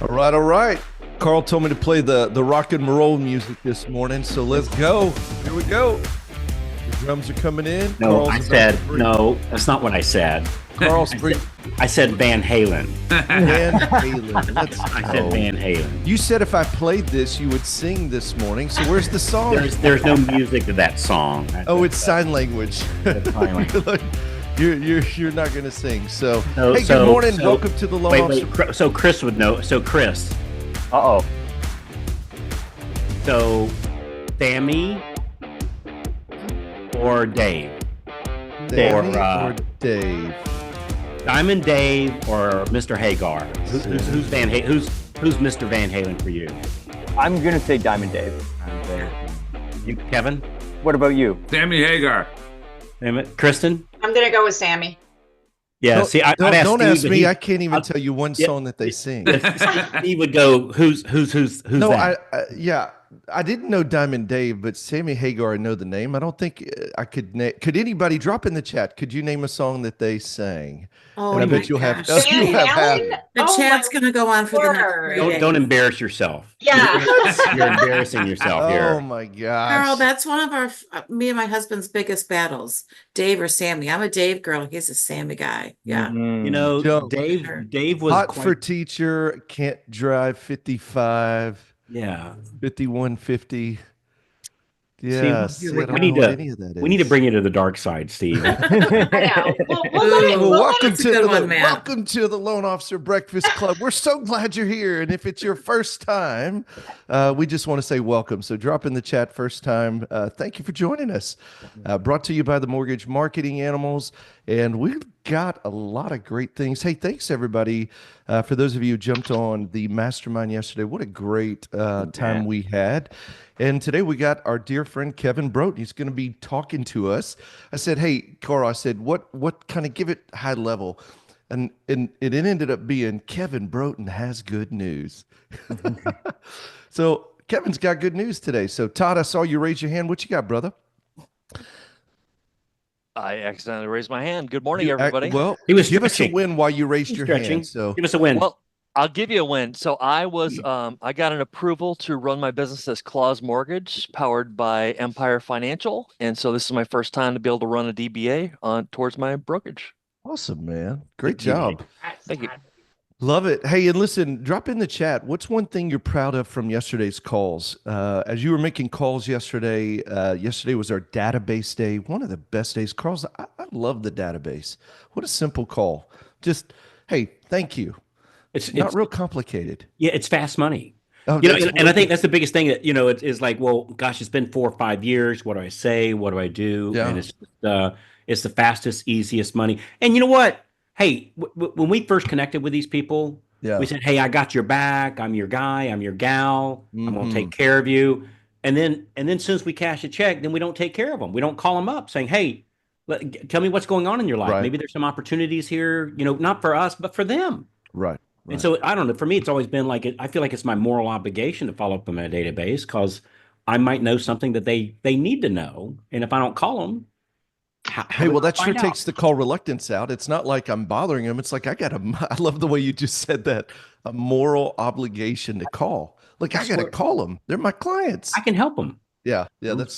All right, all right. Carl told me to play the rock and roll music this morning, so let's go. Here we go. The drums are coming in. No, Carl's I about said to bring. no. That's not what I said. Carl's bring I said Van Halen. Van Halen. Let's I go. said Van Halen. You said if I played this, you would sing this morning. So where's the song? There's no music to that song. Oh, it's sign language. That's sign language. You're not gonna sing. So So- hey, so- good morning. so- Welcome to the Lone Wait. Officer. So Chris would know. So Chris. Uh-oh. So Sammy or Dave? Danny or, or Dave? Diamond Dave or Mr. Hagar? Who's Mr. Van Halen for you? I'm gonna say Diamond Dave. You, Kevin? What about you? Sammy Hagar. Damn it. Kristen? I'm gonna go with Sammy. Yeah. Don't, see, I'd don't, ask don't Steve, ask but me. I can't even tell you one Yeah. song that they sing. He would go, who's No, that? yeah, I didn't know Diamond Dave, but Sammy Hagar, I know the name. I don't think I could. Could anybody drop in the chat? Could you name a song that they sang? Oh, And I my bet you'll have. gosh. You'll have half. The Oh, chat's my going to go on for the next word. 3 days. Don't embarrass yourself. Yeah. You're embarrassing yourself Oh here. my gosh. Carl, that's one of me and my husband's biggest battles. Dave or Sammy. I'm a Dave girl. He's a Sammy guy. Yeah. You know, Joe. Dave was Hot quite, for teacher. Can't drive 55. yeah. 5150. Yeah, see, I don't we need know what to any of that we need to is. bring you to the dark side, Steve. I know. Well, welcome that's a to good the one, Matt. welcome to the Lone Officer Breakfast Club. We're so glad you're here, and if it's your first time, we just want to say welcome. So drop in the chat first time. Thank you for joining us. Brought to you by the Mortgage Marketing Animals, and we've got a lot of great things. Hey, thanks everybody for those of you who jumped on the mastermind yesterday. What a great time we had. And today we got our dear friend Kevin Broughton. He's going to be talking to us. I said, "Hey, Carl," I said, "What kind of give it high level?" And it ended up being Kevin Broughton has good news. So Kevin's got good news today. So Todd, I saw you raise your hand. What you got, brother? I accidentally raised my hand. Good morning, You- everybody. Well, He was give us a stretching. win while you raised He's your stretching. hand. So Give us a win. Well, I'll give you a win. So I was, I got an approval to run my business as Clause Mortgage, powered by Empire Financial, and so this is my first time to be able to run a DBA on towards my brokerage. awesome, man. Great Good deal. job. Thank you. Love it. Hey, and listen, drop in the chat. What's one thing you're proud of from yesterday's calls? As you were making calls yesterday, yesterday was our database day. One of the best days. Carl's, I love the database. What a simple call. Just, hey, thank you. it's Not real complicated. yeah, it's fast money. Oh, You know, that's and I think that's the biggest thing that, it's like, well, gosh, it's been 4 or 5 years. What do I say? What do I do? Yeah. And it's the fastest, easiest money. And you know what? Hey, when we first connected with these people, Yeah. we said, hey, I got your back. I'm your guy. I'm your gal. I'm going Mhm. to take care of you. And then as soon as we cash a check, then we don't take care of them. We don't call them up saying, hey, tell me what's going on in your life. Right. Maybe there's some opportunities here, not for us, but for them. Right. And so I don't know. For me, it's always been like I feel like it's my moral obligation to follow up on my database because I might know something that they need to know, and if I don't call them, Hey, well, that sure takes the call reluctance out. It's not like I'm bothering them. It's like I love the way you just said that, a moral obligation to call. Like I got to call them. They're my clients. I can help them. Yeah. That's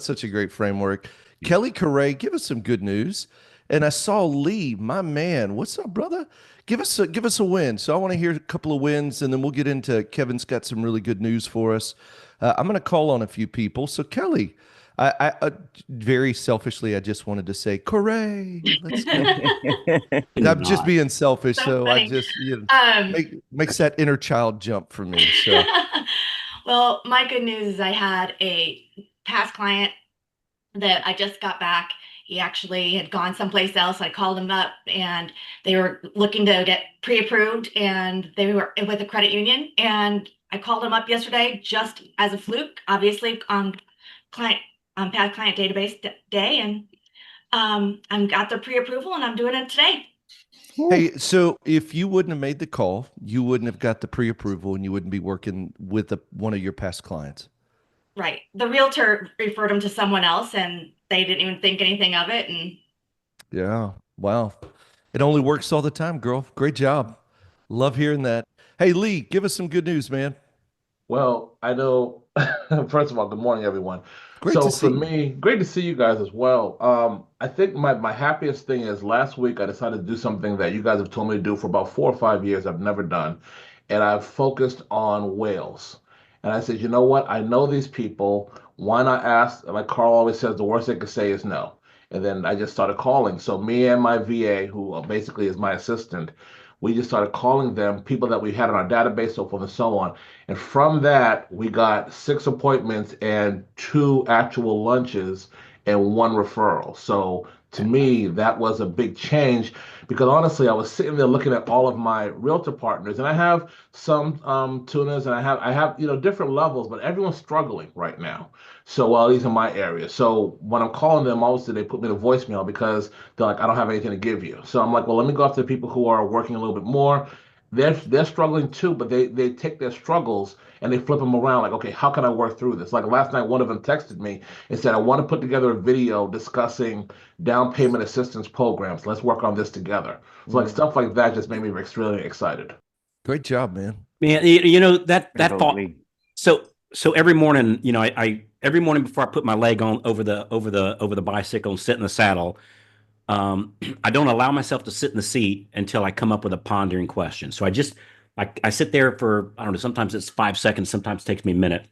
such a great framework. Kelly Correa, give us some good news. And I saw Lee, my man. What's up, brother? Give us a win. So I want to hear a couple of wins, and then we'll get into Kevin's got some really good news for us. I'm going to call on a few people. So Kelly, I very selfishly, I just wanted to say, Correa. Let's go. I'm just being selfish, so I funny. just makes that inner child jump for me. So Well, my good news is I had a past client that I just got back. He actually had gone someplace else. I called him up and they were looking to get pre-approved and they were with a credit union. And I called him up yesterday just as a fluke, obviously on past client database day. And I got the pre-approval and I'm doing it today. hey, so if you wouldn't have made the call, you wouldn't have got the pre-approval, and you wouldn't be working with one of your past clients. Right. The realtor referred him to someone else and they didn't even think anything of it. And Yeah. Wow. It only works all the time, girl. Great job. Love hearing that. Hey, Lee, give us some good news, man. Well, I know, first of all, good morning, everyone. Great to So see for you. me, great to see you guys as well. I think my happiest thing is last week I decided to do something that you guys have told me to do for about 4 or 5 years I've never done. And I've focused on whales. And I said, you know what? I know these people. Why not ask? Like Carl always says, the worst they could say is no. And then I just started calling. So me and my VA, who basically is my assistant, we just started calling them people that we had on our database, so forth and so on. And from that, we got 6 appointments and 2 actual lunches and 1 referral. So to me, that was a big change because honestly, I was sitting there looking at all of my realtor partners, and I have some tuners, and I have different levels, but everyone's struggling right now. So well, at least in my area. So when I'm calling them, obviously they put me in a voicemail because they're like, I don't have anything to give you. So I'm like, well, let me go after the people who are working a little bit more. They're struggling too, but they take their struggles and they flip them around like, okay, how can I work through this? Like last night, one of them texted me and said, I want to put together a video discussing down payment assistance programs. Let's work on this together. So like stuff like that just made me extremely excited. Great job, man. Man, you know that Very thought. Lee. So every morning, I every morning before I put my leg on over the bicycle and sit in the saddle, I don't allow myself to sit in the seat until I come up with a pondering question. So I sit there for, I don't know, sometimes it's 5 seconds, sometimes it takes me a minute,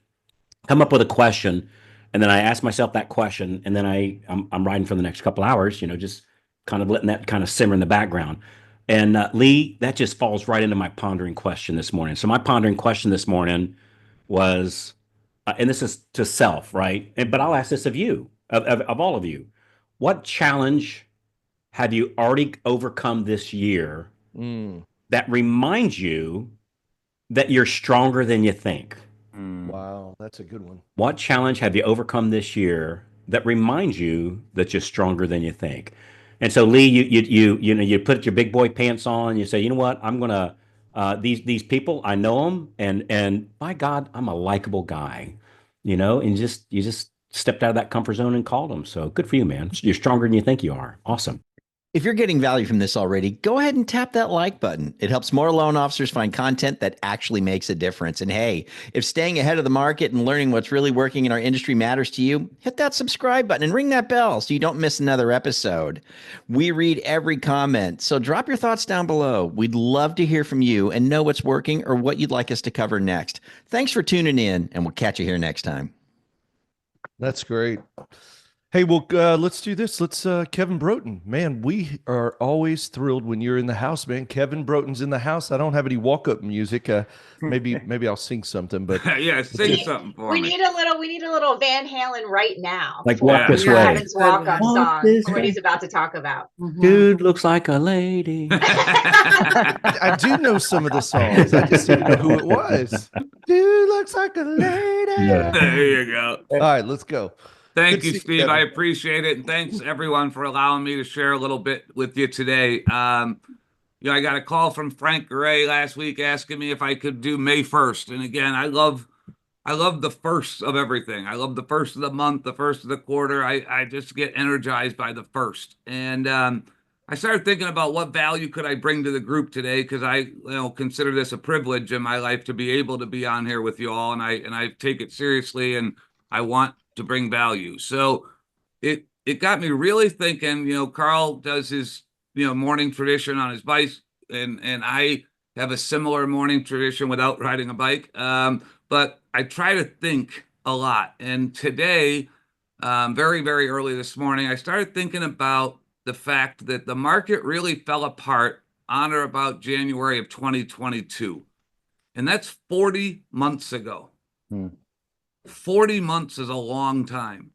come up with a question, and then I ask myself that question, and then I'm riding for the next couple hours, just kind of letting that kind of simmer in the background. And Lee, that just falls right into my pondering question this morning. So my pondering question this morning was, and this is to self, right? But I'll ask this of you, of all of you. What challenge have you already overcome this year Mm, that reminds you that you're stronger than you think? wow, that's a good one. What challenge have you overcome this year that reminds you that you're stronger than you think? And so, Lee, you put your big boy pants on. You say, you know what? I'm gonna these people. I know them, and by God, I'm a likable guy. And you just stepped out of that comfort zone and called them. So good for you, man. You're stronger than you think you are. Awesome. If you're getting value from this already, go ahead and tap that like button. It helps more loan officers find content that actually makes a difference. And hey, if staying ahead of the market and learning what's really working in our industry matters to you, hit that subscribe button and ring that bell so you don't miss another episode. We read every comment, so drop your thoughts down below. We'd love to hear from you and know what's working or what you'd like us to cover next. Thanks for tuning in, and we'll catch you here next time. That's great. Hey, well, let's do this. Let's Kevin Broughton. Man, we are always thrilled when you're in the house, man. Kevin Broughton's in the house. I don't have any walk-up music. Maybe I'll sing something, but Yeah, sing something for We me. need a little Van Halen right now Like for walk this Yeah. way. Kevin's walk-up Walk song this for what way. he's about to talk about. Dude looks like a lady. I do know some of the songs. I just didn't know who it was. Dude looks like a lady. Yeah. There you go. All right, let's go. Thank Good you, to see you, Steve. I Kevin. appreciate it. And thanks everyone for allowing me to share a little bit with you today. I got a call from Frank Gray last week asking me if I could do May 1st. And again, I love the first of everything. I love the first of the month, the first of the quarter. I just get energized by the first. And I started thinking about what value could I bring to the group today, because I consider this a privilege in my life to be able to be on here with you all, and I take it seriously, and I want to bring value. So it got me really thinking. Carl does his morning tradition on his bike, and I have a similar morning tradition without riding a bike. But I try to think a lot. And today, very, very early this morning, I started thinking about the fact that the market really fell apart on or about January of 2022. And that's 40 months ago. 40 months is a long time.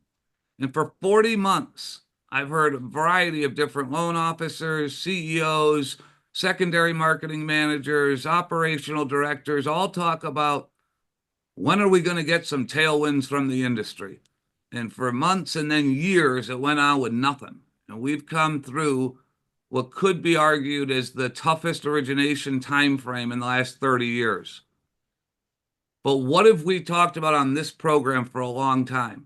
And for 40 months, I've heard a variety of different loan officers, CEOs, secondary marketing managers, operational directors all talk about, when are we going to get some tailwinds from the industry? And for months and then years, it went on with nothing. And we've come through what could be argued as the toughest origination time frame in the last 30 years. But what have we talked about on this program for a long time?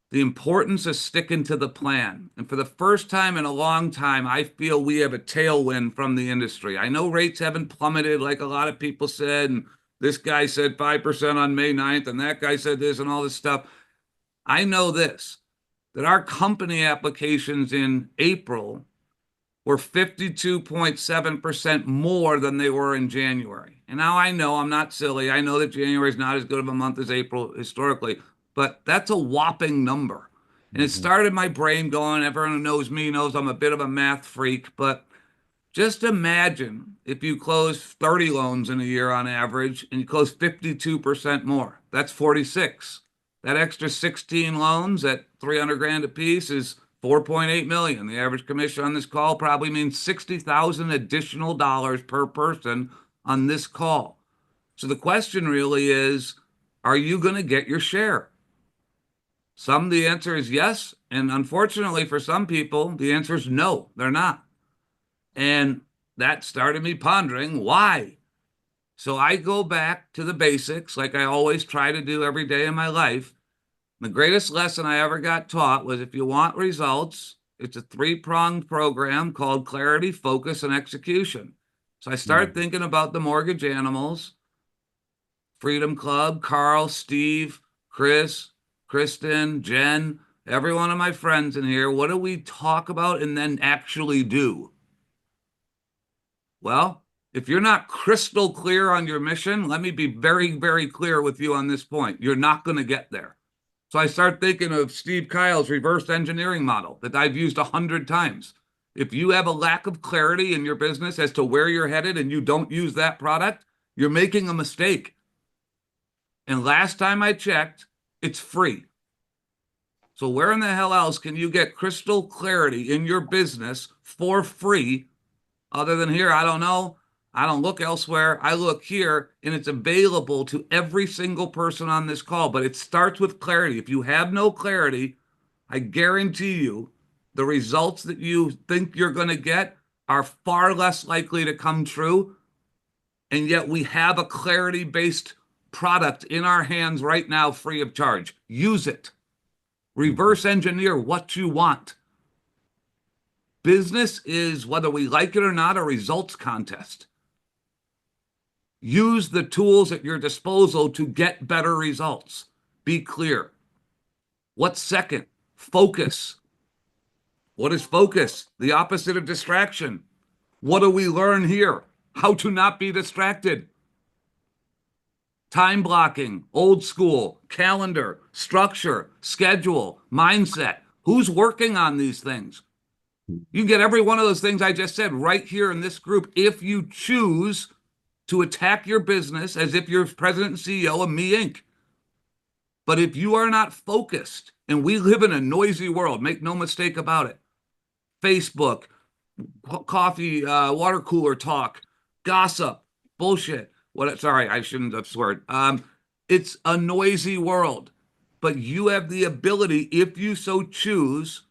the importance of sticking to the plan. And for the first time in a long time, I feel we have a tailwind from the industry. I know rates haven't plummeted like a lot of people said, and this guy said 5% on May 9th, and that guy said this and all this stuff. I know this, that our company applications in April were 52.7% more than they were in January. And now I know I'm not silly. I know that January is not as good of a month as April historically, but that's a whopping number. And it started my brain going, everyone who knows me knows I'm a bit of a math freak, but just imagine if you close 30 loans in a year on average and you close 52% more. That's 46. That extra 16 loans at 300 grand a piece is 4.8 million. The average commission on this call probably means 60,000 additional dollars per person on this call. So the question really is, are you going to get your share? The answer is yes. And unfortunately for some people, the answer is no, they're not. And that started me pondering why. So I go back to the basics like I always try to do every day in my life. The greatest lesson I ever got taught was if you want results, it's a three-pronged program called clarity, focus, and execution. So I started thinking about the mortgage animals, Freedom Club, Carl, Steve, Chris, Kristen, Jen, every one of my friends in here. What do we talk about and then actually do? Well, if you're not crystal clear on your mission, let me be very, very clear with you on this point. You're not going to get there. So I start thinking of Steve Kyle's reverse engineering model that I've used 100 times. If you have a lack of clarity in your business as to where you're headed and you don't use that product, you're making a mistake. And last time I checked, it's free. So where in the hell else can you get crystal clarity in your business for free other than here? I don't know. I don't look elsewhere. I look here, and it's available to every single person on this call, but it starts with clarity. If you have no clarity, I guarantee you the results that you think you're going to get are far less likely to come true. And yet we have a clarity-based product in our hands right now, free of charge. Use it. Reverse engineer what you want. Business is, whether we like it or not, a results contest. Use the tools at your disposal to get better results. Be clear. What's second? Focus. What is focus? The opposite of distraction. What do we learn here? How to not be distracted. Time blocking, old school, calendar, structure, schedule, mindset. Who's working on these things? You get every one of those things I just said right here in this group if you choose to attack your business as if you're president and CEO of Me Inc. But if you are not focused, and we live in a noisy world, make no mistake about it. Facebook, coffee, water cooler talk, gossip, bullshit. Sorry, I shouldn't have sweared. It's a noisy world, but you have the ability, if you so choose,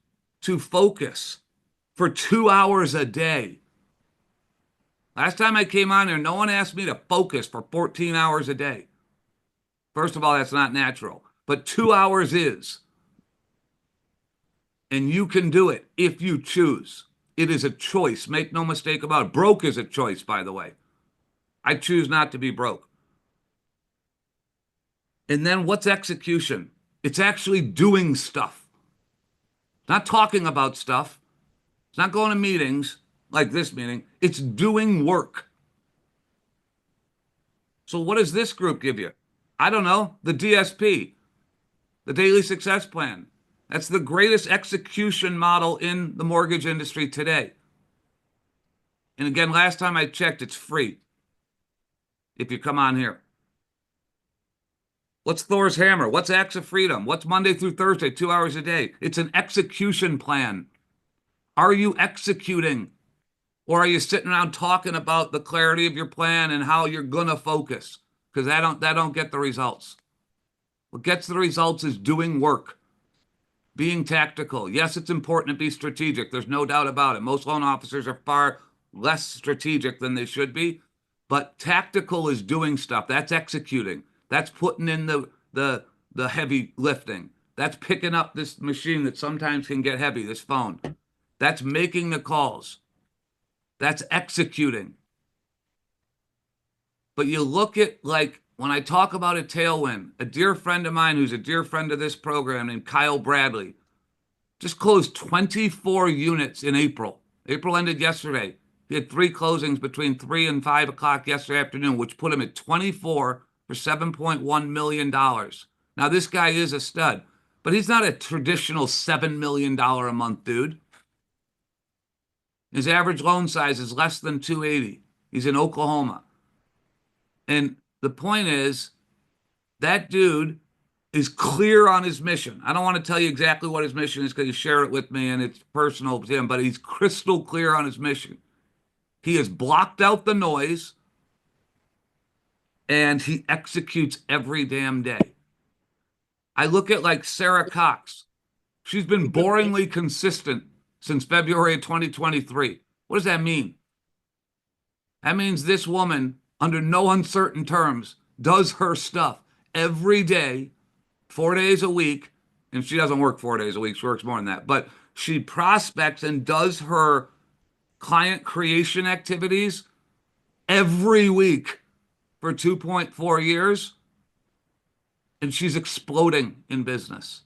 to focus for 2 hours a day. Last time I came on here, no one asked me to focus for 14 hours a day. First of all, that's not natural, but 2 hours is. And you can do it if you choose. It is a choice. Make no mistake about it. Broke is a choice, by the way. I choose not to be broke. And then what's execution? It's actually doing stuff. Not talking about stuff. It's not going to meetings like this meeting. It's doing work. So what does this group give you? I don't know. The DSP, the Daily Success Plan. That's the greatest execution model in the mortgage industry today. And again, last time I checked, it's free if you come on here. What's Thor's Hammer? What's Acts of Freedom? What's Monday through Thursday, 2 hours a day? It's an execution plan. Are you executing? Or are you sitting around talking about the clarity of your plan and how you're going to focus? Because that don't get the results. What gets the results is doing work, being tactical. Yes, it's important to be strategic. There's no doubt about it. Most loan officers are far less strategic than they should be. But tactical is doing stuff. That's executing. That's putting in the heavy lifting. That's picking up this machine that sometimes can get heavy, this phone. That's making the calls. That's executing. But you look at, like, when I talk about a tailwind, a dear friend of mine who's a dear friend of this program named Kyle Bradley just closed 24 units in April. April ended yesterday. He had 3 closings between 3 and 5 o'clock yesterday afternoon, which put him at 24 for $7.1 million. Now, this guy is a stud, but he's not a traditional $7 million a month dude. His average loan size is less than 280. He's in Oklahoma. And the point is, that dude is clear on his mission. I don't want to tell you exactly what his mission is because he shared it with me and it's personal to him, but he's crystal clear on his mission. He has blocked out the noise and he executes every damn day. I look at, like, Sarah Cox. She's been boringly consistent since February of 2023. What does that mean? That means this woman, under no uncertain terms, does her stuff every day, 4 days a week. And she doesn't work 4 days a week. She works more than that. But she prospects and does her client creation activities every week for 2.4 years. And she's exploding in business.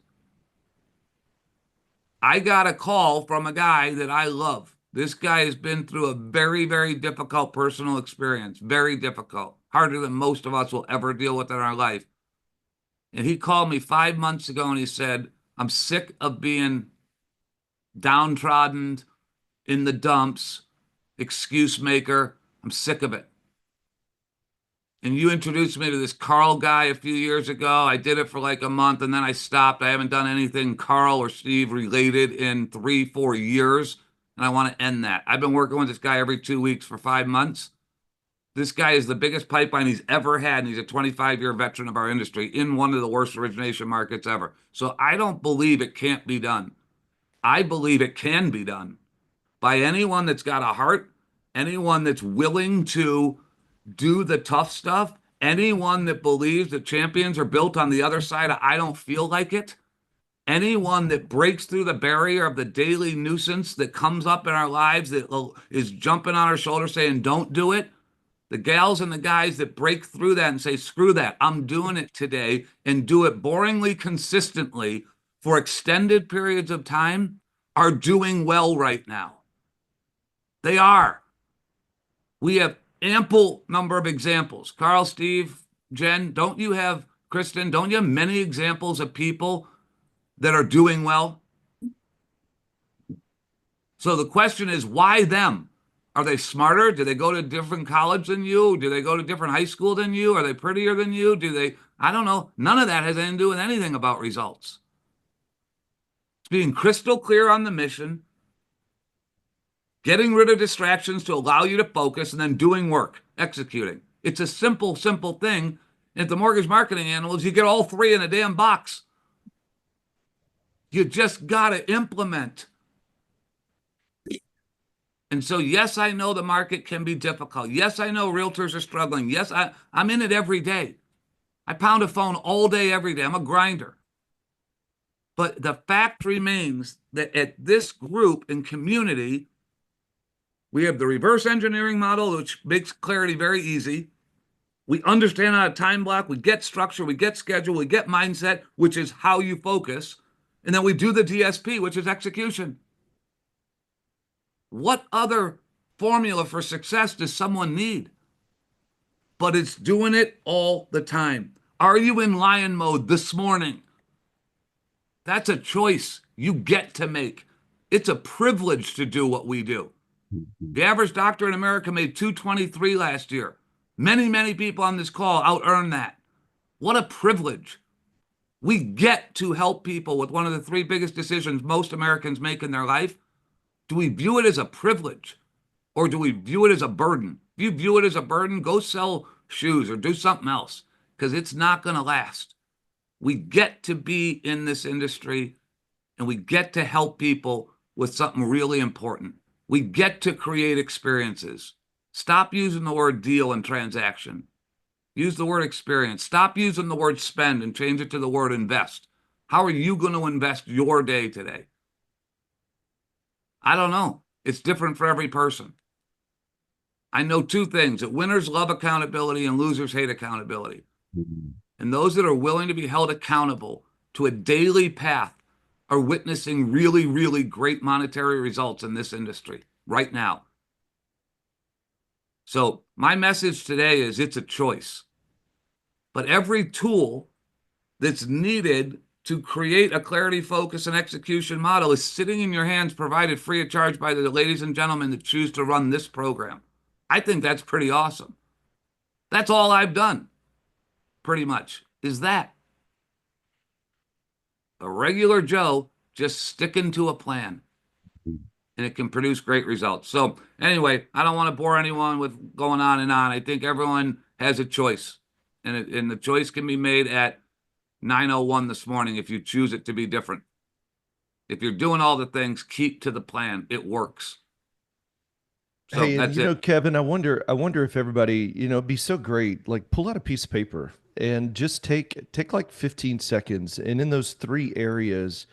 I got a call from a guy that I love. This guy has been through a very, very difficult personal experience. Very difficult. Harder than most of us will ever deal with in our life. And he called me 5 months ago and he said, I'm sick of being downtrodden, in the dumps, excuse maker. I'm sick of it. And you introduced me to this Carl guy a few years ago. I did it for like a month and then I stopped. I haven't done anything Carl or Steve related in 3-4 years. And I want to end that. I've been working with this guy every 2 weeks for 5 months. This guy is the biggest pipeline he's ever had. And he's a 25-year veteran of our industry in one of the worst origination markets ever. So I don't believe it can't be done. I believe it can be done by anyone that's got a heart, anyone that's willing to do the tough stuff, anyone that believes that champions are built on the other side of I don't feel like it, anyone that breaks through the barrier of the daily nuisance that comes up in our lives that is jumping on our shoulder saying don't do it, the gals and the guys that break through that and say screw that, I'm doing it today, and do it boringly consistently for extended periods of time are doing well right now. They are. We have ample number of examples. Carl, Steve, Jen, don't you have, Kristen, don't you have many examples of people that are doing well? So the question is, why them? Are they smarter? Do they go to different college than you? Do they go to different high school than you? Are they prettier than you? Do they, I don't know. None of that has anything to do with anything about results. It's being crystal clear on the mission, getting rid of distractions to allow you to focus, and then doing work, executing. It's a simple, simple thing. If the mortgage marketing analyst, you get all 3 in a damn box. You just got to implement. And so, yes, I know the market can be difficult. Yes, I know realtors are struggling. Yes, I'm in it every day. I pound a phone all day, every day. I'm a grinder. But the fact remains that at this group and community, we have the reverse engineering model, which makes clarity very easy. We understand how to time block. We get structure. We get schedule. We get mindset, which is how you focus. And then we do the DSP, which is execution. What other formula for success does someone need? But it's doing it all the time. Are you in lion mode this morning? That's a choice you get to make. It's a privilege to do what we do. The average doctor in America made $223 last year. Many, many people on this call out-earned that. What a privilege. We get to help people with one of the 3 biggest decisions most Americans make in their life. Do we view it as a privilege or do we view it as a burden? If you view it as a burden, go sell shoes or do something else because it's not going to last. We get to be in this industry and we get to help people with something really important. We get to create experiences. Stop using the word deal and transaction. Use the word experience. Stop using the word spend and change it to the word invest. How are you going to invest your day today? I don't know. It's different for every person. I know two things, that winners love accountability and losers hate accountability. And those that are willing to be held accountable to a daily path are witnessing really, really great monetary results in this industry right now. So my message today is it's a choice. But every tool that's needed to create a clarity, focus, and execution model is sitting in your hands, provided free of charge by the ladies and gentlemen that choose to run this program. I think that's pretty awesome. That's all I've done, pretty much, is that. A regular Joe just sticking to a plan. And it can produce great results. So anyway, I don't want to bore anyone with going on and on. I think everyone has a choice. And the choice can be made at 9:01 this morning if you choose it to be different. If you're doing all the things, keep to the plan. It works. So Hey, and that's it. Kevin, I wonder if everybody, it'd be so great, like pull out a piece of paper and just take like 15 seconds. And in those three areas,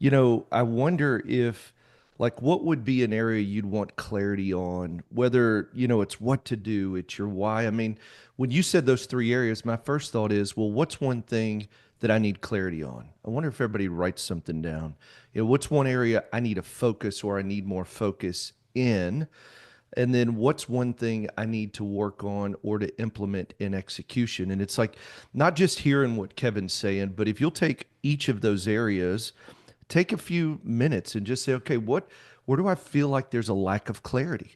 I wonder if, like, what would be an area you'd want clarity on, whether, it's what to do, it's your why. I mean, when you said those three areas, my first thought is, well, what's one thing that I need clarity on? I wonder if everybody writes something down. What's one area I need a focus or I need more focus in? And then what's one thing I need to work on or to implement in execution? And it's like not just hearing what Kevin's saying, but if you'll take each of those areas, take a few minutes and just say, okay, where do I feel like there's a lack of clarity?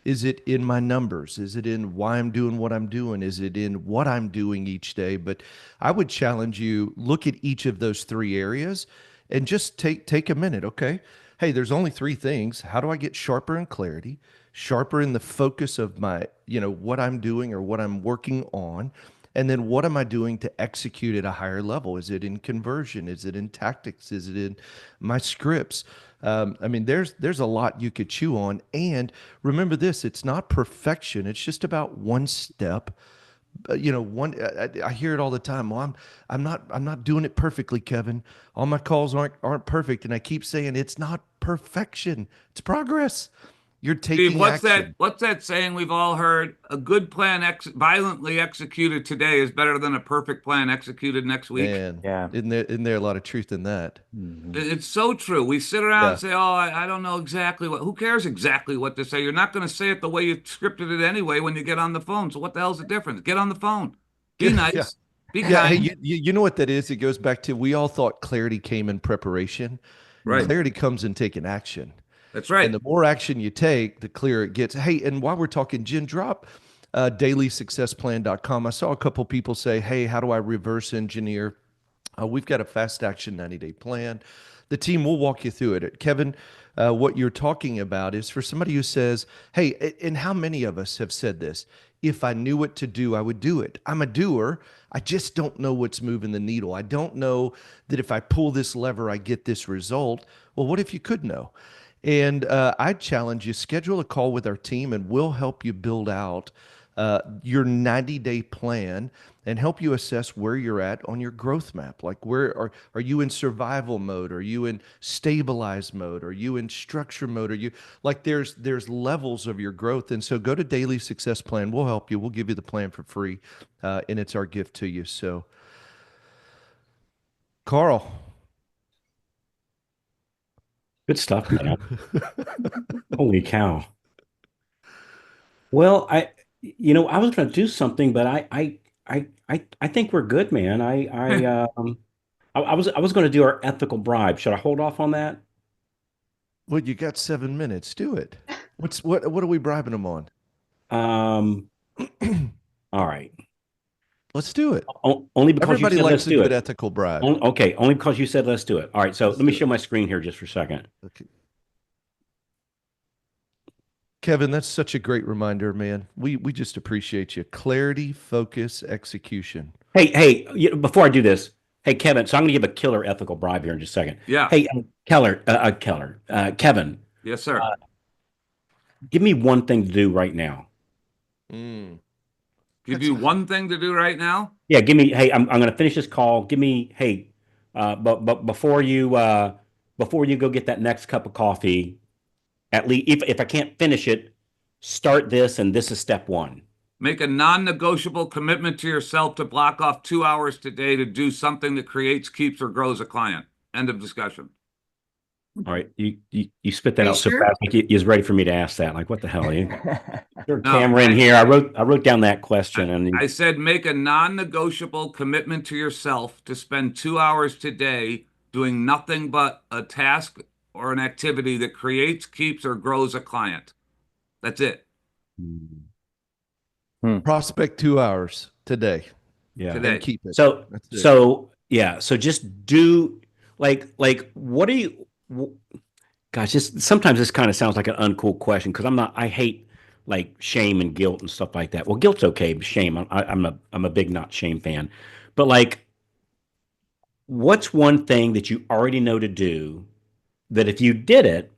Is it in my numbers? Is it in why I'm doing what I'm doing? Is it in what I'm doing each day? But I would challenge you, look at each of those three areas and just take a minute. Okay. Hey, there's only three things. How do I get sharper in clarity, sharper in the focus of my, what I'm doing or what I'm working on? And then what am I doing to execute at a higher level? Is it in conversion? Is it in tactics? Is it in my scripts? I mean, there's a lot you could chew on. And remember this, it's not perfection. It's just about one step. I hear it all the time. Well, I'm not doing it perfectly, Kevin. All my calls aren't perfect. And I keep saying it's not perfection. It's progress. You're Steve, taking what's action. that saying we've all heard? A good plan violently executed today is better than a perfect plan executed next week. Man, Yeah. isn't there a lot of truth in that? It's so true. We sit around Yeah. and say, "Oh, I don't know exactly what." Who cares exactly what to say? You're not going to say it the way you scripted it anyway when you get on the phone. So what the hell's the difference? Get on the phone. Be nice. Yeah. Be Yeah, hey, kind. you know what that is? It goes back to we all thought clarity came in preparation. Right. Clarity comes in taking action. That's And right. the more action you take, the clearer it gets. Hey, and while we're talking, Jen, drop dailysuccessplan.com. I saw a couple people say, hey, how do I reverse engineer? We've got a fast action 90-day plan. The team will walk you through it. Kevin, what you're talking about is for somebody who says, hey, and how many of us have said this? If I knew what to do, I would do it. I'm a doer. I just don't know what's moving the needle. I don't know that if I pull this lever, I get this result. Well, what if you could know? And I challenge you, schedule a call with our team and we'll help you build out your 90-day plan and help you assess where you're at on your growth map. Like where are you in survival mode? Are you in stabilize mode? Are you in structure mode? Are you like there's levels of your growth. And so go to Daily Success Plan. We'll help you. We'll give you the plan for free. And it's our gift to you. So Carl. Good stuff, man. Holy cow. Well, I was going to do something, but I think we're good, man. I was going to do our ethical bribe. Should I hold off on that? Well, you got 7 minutes. Do it. What are we bribing them on? All right. Let's do it. Only because Everybody you said likes let's a do good it. ethical bribe. Okay, only because you said let's do it. All right, so Let's let me do show it. my screen here just for a second. Okay. Kevin, that's such a great reminder, man. We just appreciate you. Clarity, focus, execution. Hey, before I do this, hey Kevin, so I'm going to give a killer ethical bribe here in just a second. Yeah. Hey, Kevin, Yes, sir. give me one thing to do right now. Give you one thing to do right now. Yeah, give me. Hey, I'm going to finish this call. Give me. Hey, But before you go get that next cup of coffee, at least if I can't finish it, start this, and this is step one. Make a non-negotiable commitment to yourself to block off 2 hours today to do something that creates, keeps, or grows a client. End of discussion. All right, you spit that Are you out so sure? fast, like you was ready for me to ask that. Like, what the hell? You threw a No, camera in here. I wrote down that question, and I said make a non-negotiable commitment to yourself to spend 2 hours today doing nothing but a task or an activity that creates, keeps, or grows a client. That's it. Prospect 2 hours today. yeah. Today. And keep it. So That's it. so just do like what are you? Gosh, sometimes this kind of sounds like an uncool question because I hate like shame and guilt and stuff like that. Well, guilt's okay, but shame, I'm a big not shame fan. But like, what's one thing that you already know to do that if you did it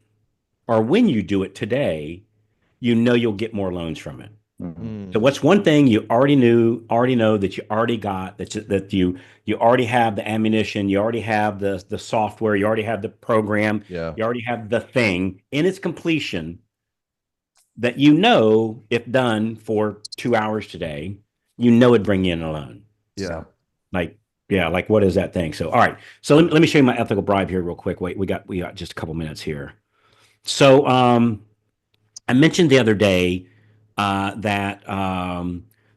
or when you do it today, you know you'll get more loans from it? So what's one thing you already know that you already got, that you already have the ammunition, you already have the software, you already have the program, Yeah. you already have the thing in its completion that you know if done for 2 hours today, you know it'd bring you in a loan. Yeah. Like what is that thing? So all right. So let me show you my ethical bribe here real quick. Wait, we got just a couple minutes here. So I mentioned the other day that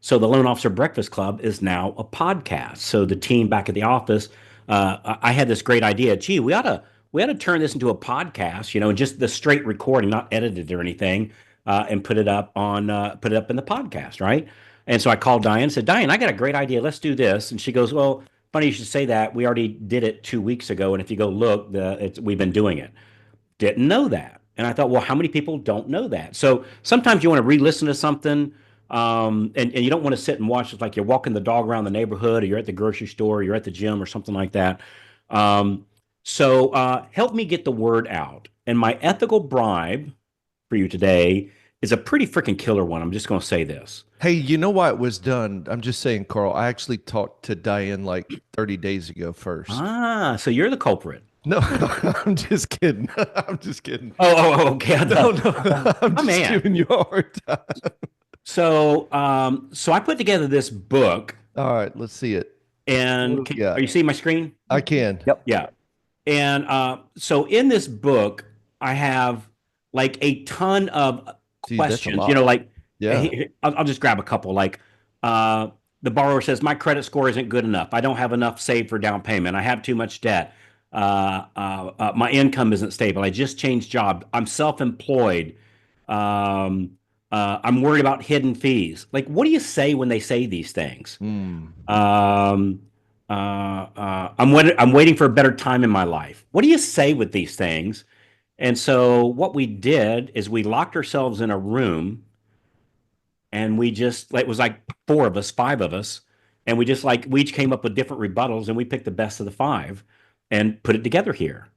so the Loan Officer Breakfast Club is now a podcast. So the team back at the office, I had this great idea. Gee, we ought to turn this into a podcast, just the straight recording, not edited or anything, and put it up in the podcast, right? And so I called Diane and said, Diane, I got a great idea. Let's do this. And she goes, well, funny you should say that. We already did it 2 weeks ago, and if you go look, we've been doing it. Didn't know that. And I thought, well, how many people don't know that? So sometimes you want to re-listen to something, and you don't want to sit and watch. It's like you're walking the dog around the neighborhood, or you're at the grocery store, or you're at the gym, or something like that. So help me get the word out. And my ethical bribe for you today is a pretty freaking killer one. I'm just going to say this. Hey, you know why it was done? I'm just saying, Carl, I actually talked to Diane like 30 days ago first. So you're the culprit. No, I'm just kidding. I'm just kidding. Oh, okay. No, I'm just man. giving you a hard time. So I put together this book. All right, let's see it. And are you seeing my screen? I can. Yep. Yeah. And so in this book, I have like a ton of questions, like, yeah. I'll just grab a couple. Like, the borrower says, my credit score isn't good enough. I don't have enough saved for down payment. I have too much debt. My income isn't stable. I just changed job. I'm self-employed. I'm worried about hidden fees. Like, what do you say when they say these things? I'm waiting for a better time in my life. What do you say with these things? And so what we did is we locked ourselves in a room, and we just, it was like 5 of us, and we each came up with different rebuttals, and we picked the best of the 5 and put it together here.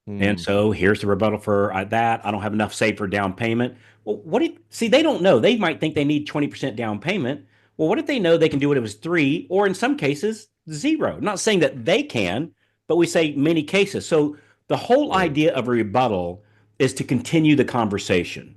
And so here's the rebuttal for that. I don't have enough saved for down payment. Well, they don't know. They might think they need 20% down payment. Well, what if they know they can do it if it was 3, or in some cases, 0? I'm not saying that they can, but we say many cases. So the whole idea of a rebuttal is to continue the conversation,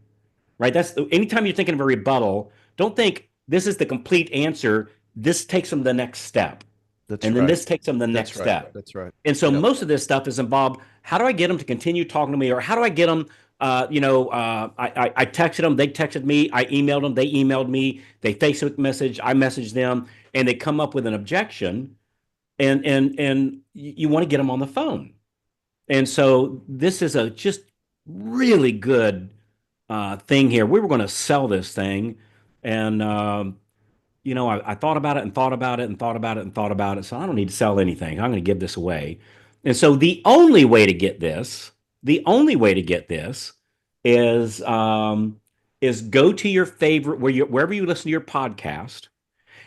right? Anytime you're thinking of a rebuttal, don't think this is the complete answer. This takes them the next step. Then this takes them the next step. That's right. And so most of this stuff is involved. How do I get them to continue talking to me? Or how do I get them, I texted them, they texted me, I emailed them, they emailed me, they Facebook message, I messaged them, and they come up with an objection, and you want to get them on the phone. And so this is a just really good thing here. We were going to sell this thing, and I thought about it and thought about it and thought about it and thought about it. So I don't need to sell anything. I'm going to give this away. And so the only way to get this is go to your favorite, wherever you listen to your podcast.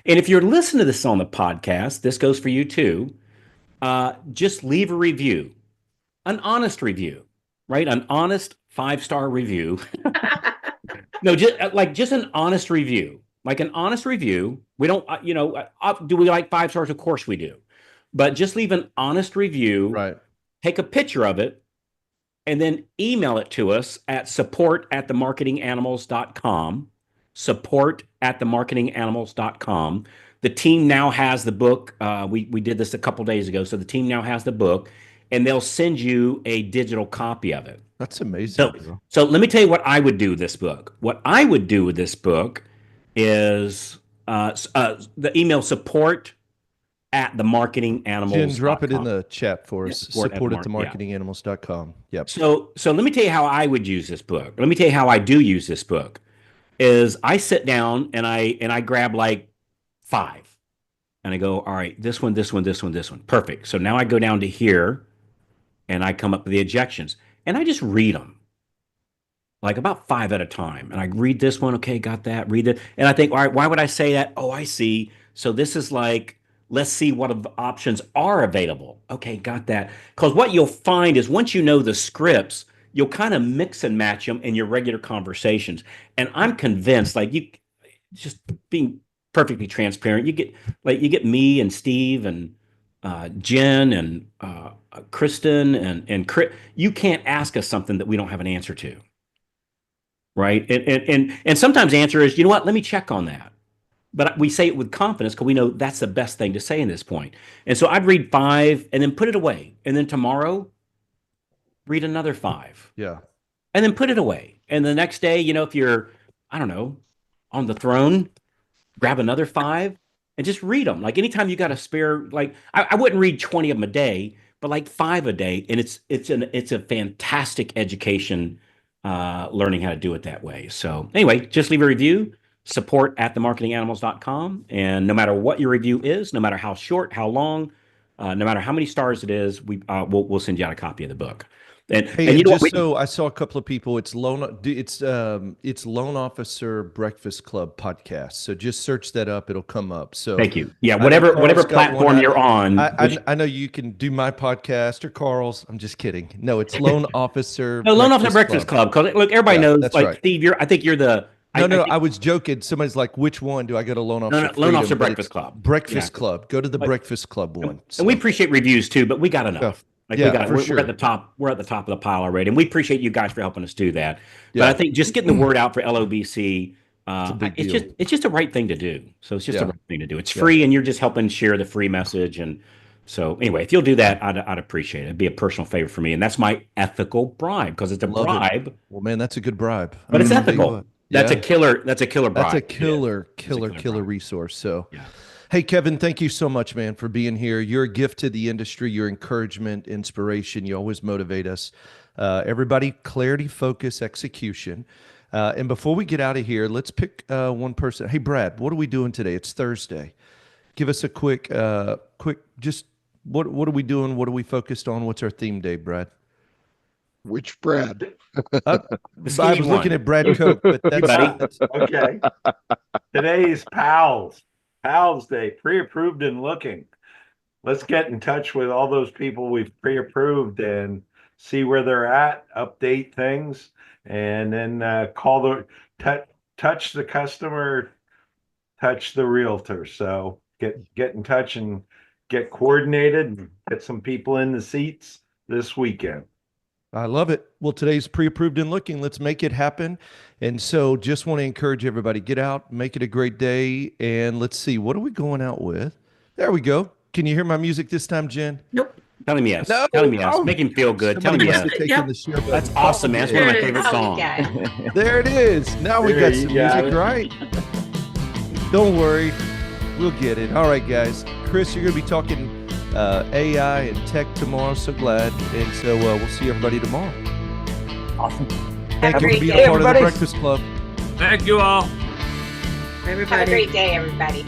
And if you're listening to this on the podcast, this goes for you too. Just leave a review, an honest review, right? An honest 5-star review. No, just an honest review. Like an honest review. We don't, do we like 5 stars? Of course we do. but just leave an honest review. Right. Take a picture of it, and then email it to us at support@themarketinganimals.com. Support@themarketinganimals.com. The team now has the book. We did this a couple days ago, so the team now has the book, and they'll send you a digital copy of it. That's amazing. So let me tell you what I would do with this book. What I would do with this book is the email support@themarketinganimals.com. Jen, drop it in the chat for us. Yeah, support@themarketinganimals.com. Yep. So let me tell you how I would use this book. Let me tell you how I do use this book. Is I sit down and I grab like 5, and I go, all right, this one, this one, this one, this one, perfect. So now I go down to here, and I come up with the objections, and I just read them, like about 5 at a time. And I read this one, okay, got that. Read it, and I think, all right, why would I say that? Oh, I see. So this is like, let's see what options are available. Okay, got that. Because what you'll find is once you know the scripts, you'll kind of mix and match them in your regular conversations. And I'm convinced, like, you just being perfectly transparent, you get me and Steve and Jen and Kristen and Chris. You can't ask us something that we don't have an answer to, right? And sometimes the answer is, you know what? Let me check on that. But we say it with confidence because we know that's the best thing to say in this point. And so I'd read 5 and then put it away, and then tomorrow read another 5. Yeah. And then put it away. And the next day, if you're, I don't know, on the throne, grab another 5 and just read them. Like anytime you got a spare, like I wouldn't read 20 of them a day, but like 5 a day. And it's a fantastic education, learning how to do it that way. So anyway, just leave a review, support@themarketinganimals.com. And no matter what your review is, no matter how short, how long, no matter how many stars it is, we'll send you out a copy of the book. And you know what? So I saw a couple of people. It's Loan Officer Breakfast Club podcast. So just search that up; it'll come up. So thank you. Yeah, whatever platform you're on. I know you can do my podcast or Carl's. I'm just kidding. No, it's Loan Officer. No, Loan Officer Breakfast Club. Because look, everybody knows. Like right. Steve, I think you're the. I was joking. Somebody's like, which one do I go to Loan Officer? No, Loan Officer Breakfast Club. Breakfast Club. Go to the Breakfast Club one. And we appreciate reviews too, but we got enough. Like we're at the top. We're at the top of the pile already, and we appreciate you guys for helping us do that. But I think just getting the word out for LOBC, it's just the right thing to do. So it's just the right thing to do. It's free, and you're just helping share the free message. And so anyway, if you'll do that, I'd appreciate it. It'd be a personal favor for me, and that's my ethical bribe because it's a bribe. Well, man, that's a good bribe. But it's ethical. That's a killer. That's a killer bribe. That's a killer resource. So. Yeah. Hey, Kevin, thank you so much, man, for being here. You're a gift to the industry, your encouragement, inspiration. You always motivate us. Everybody, clarity, focus, execution. And before we get out of here, let's pick one person. Hey, Brad, what are we doing today? It's Thursday. Give us a quick, just what are we doing? What are we focused on? What's our theme day, Brad? Which Brad? I was looking at Brad Coke, but that's okay. Today's Pals Day, pre-approved and looking. Let's get in touch with all those people we've pre-approved and see where they're at, update things, and then call touch the customer, touch the realtor. So get in touch and get coordinated and get some people in the seats this weekend. I love it. Well, today's pre-approved and looking. Let's make it happen. And so just want to encourage everybody, get out, make it a great day. And let's see, what are we going out with? There we go. Can you hear my music this time, Jen? Nope. Tell him yes. No. Tell him yes. Make him feel good. Tell him yes. That's awesome, man. That's one of my favorite songs. There it is. Now we got some music, right? Don't worry. We'll get it. All right, guys. Chris, you're going to be talking AI and tech tomorrow. So glad. And so we'll see everybody tomorrow. Awesome. Thank you for being a part of the Breakfast Club. Thank you all. Everybody. Have a great day, everybody.